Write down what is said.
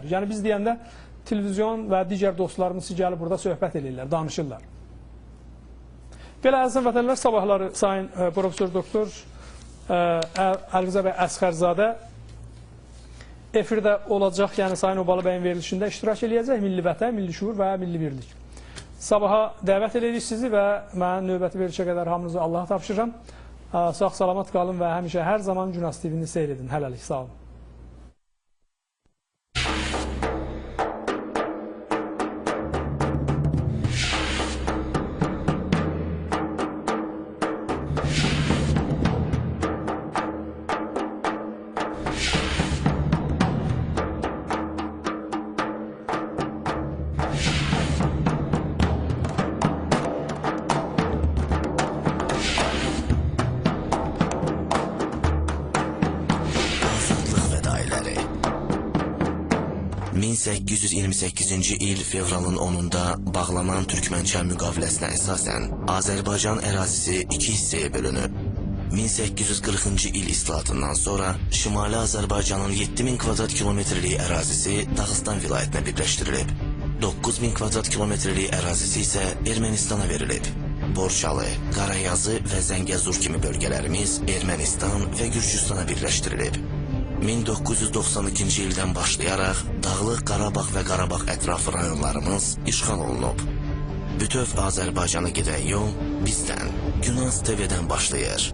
Yəni biz deyəndə televizyon və digər dostlarımız gəlib burada söhbət edirlər, danışırlar. Belə əziz vətəndaşlar, sabahları sayın professor doktor Əlqıza bəy Əsxərzadə efirdə olacaq, yəni sayın Obalı bəyin verilişində iştirak eləyəcək. Milli vətən, milli şuur və milli birlik. Sabaha dəvət edirik sizi və mən növbəti verilişə qədər hamınızı Allaha tapşırıram. Sağ salamat qalın və həmişə hər zaman Günas TV-ni seyr edin. Hələlik, sağ olun. Azadlıq fədailləri 1828-ci il fevralın 10-da bağlanan Türkmənçay müqaviləsinə əsasən Azərbaycan ərazisi iki hissəyə bölünüb. 1840-cı il islahatından sonra Şimali Azərbaycanın 7000 kvadrat kilometrlik ərazisi Dağıstan vilayətinə birləşdirilib. 9000 kvadrat kilometrlik ərazisi isə Ermənistana verilib. Borçalı, Qarayazı və Zəngəzur kimi bölgələrimiz Ermənistan və Gürcüstana birləşdirilib. 1992-ci ildən başlayaraq Dağlıq Qarabağ və Qarabağ ətrafı rayonlarımız işğal olunub. Bütöv Azərbaycana gedən yol bizdən, Günas TV-dən başlayır.